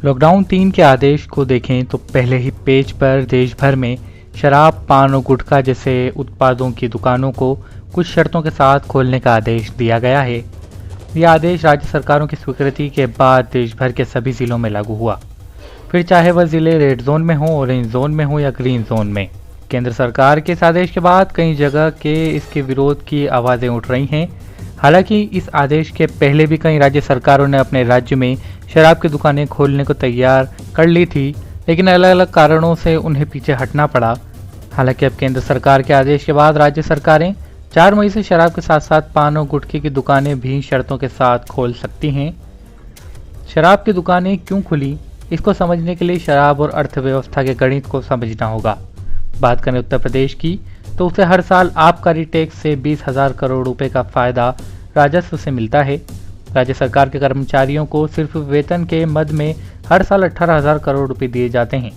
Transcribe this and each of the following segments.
Lockdown 3 के आदेश को देखें तो पहले ही पेज पर देश भर में शराब, पान और गुटखा जैसे उत्पादों की दुकानों को कुछ शर्तों के साथ खोलने का आदेश दिया गया है। यह आदेश राज्य सरकारों की स्वीकृति के बाद देश भर के सभी जिलों में लागू हुआ, फिर चाहे वह जिले रेड जोन में हो, ऑरेंज जोन में हो या ग्रीन जोन में। केंद्र सरकार के इस आदेश के बाद कई जगह के इसके विरोध की आवाज़ें उठ रही हैं। हालांकि इस आदेश के पहले भी कई राज्य सरकारों ने अपने राज्य में शराब की दुकानें खोलने को तैयार कर ली थी, लेकिन अलग अलग कारणों से उन्हें पीछे हटना पड़ा। हालांकि अब केंद्र सरकार के आदेश के बाद राज्य सरकारें 4 मई से शराब के साथ साथ पान और गुटखे की दुकानें भी शर्तों के साथ खोल सकती हैं। शराब की दुकानें क्यों खुली, इसको समझने के लिए शराब और अर्थव्यवस्था के गणित को समझना होगा। बात करें उत्तर प्रदेश की तो उसे हर साल आबकारी टैक्स से 20,000 करोड़ रुपए का फायदा राजस्व से मिलता है। राज्य सरकार के कर्मचारियों को सिर्फ वेतन के मद में हर साल 18,000 करोड़ रुपए दिए जाते हैं,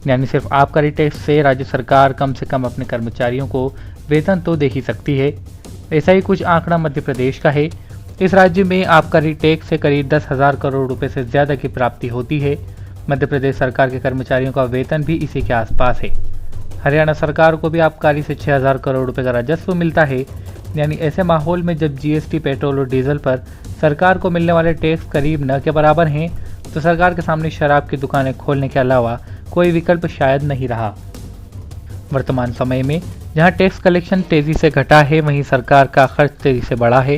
यानी सिर्फ आबकारी टैक्स से राज्य सरकार कम से कम अपने कर्मचारियों को वेतन तो दे ही सकती है। ऐसा ही कुछ आंकड़ा मध्य प्रदेश का है। इस राज्य में आबकारी टैक्स से करीब 10,000 करोड़ रुपए से ज़्यादा की प्राप्ति होती है। मध्य प्रदेश सरकार के कर्मचारियों का वेतन भी इसी के आसपास है। हरियाणा सरकार को भी आबकारी से 6,000 करोड़ रुपए का राजस्व मिलता है। यानी ऐसे माहौल में जब जीएसटी, पेट्रोल और डीजल पर सरकार को मिलने वाले टैक्स करीब न के बराबर हैं, तो सरकार के सामने शराब की दुकानें खोलने के अलावा कोई विकल्प शायद नहीं रहा। वर्तमान समय में जहां टैक्स कलेक्शन तेजी से घटा है, वहीं सरकार का खर्च तेजी से बढ़ा है।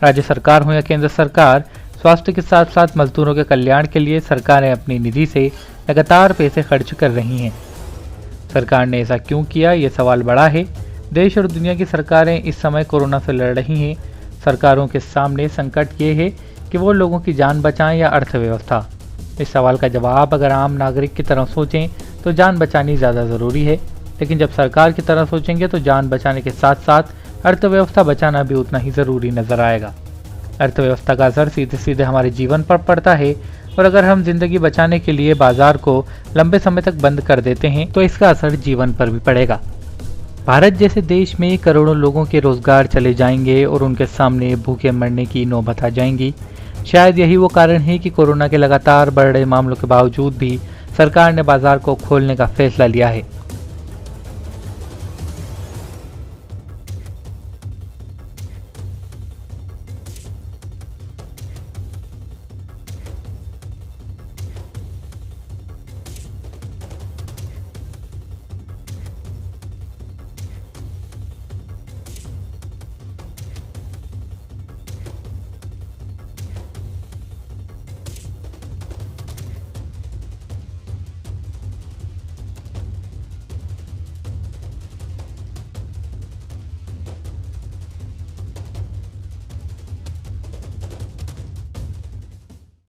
राज्य सरकार हो या केंद्र सरकार, स्वास्थ्य के साथ साथ मजदूरों के कल्याण के लिए सरकारें अपनी निधि से लगातार पैसे खर्च कर रही हैं। सरकार ने ऐसा क्यों किया, ये सवाल बड़ा है। देश और दुनिया की सरकारें इस समय कोरोना से लड़ रही हैं। सरकारों के सामने संकट ये है कि वो लोगों की जान बचाएं या अर्थव्यवस्था। इस सवाल का जवाब अगर आम नागरिक की तरह सोचें तो जान बचानी ज़्यादा ज़रूरी है, लेकिन जब सरकार की तरह सोचेंगे तो जान बचाने के साथ साथ अर्थव्यवस्था बचाना भी उतना ही ज़रूरी नज़र आएगा। अर्थव्यवस्था का असर सीधे सीधे हमारे जीवन पर पड़ता है, और अगर हम जिंदगी बचाने के लिए बाजार को लंबे समय तक बंद कर देते हैं तो इसका असर जीवन पर भी पड़ेगा। भारत जैसे देश में करोड़ों लोगों के रोजगार चले जाएंगे और उनके सामने भूखे मरने की नौबत आ जाएंगी। शायद यही वो कारण है कि कोरोना के लगातार बढ़ रहे मामलों के बावजूद भी सरकार ने बाजार को खोलने का फैसला लिया है।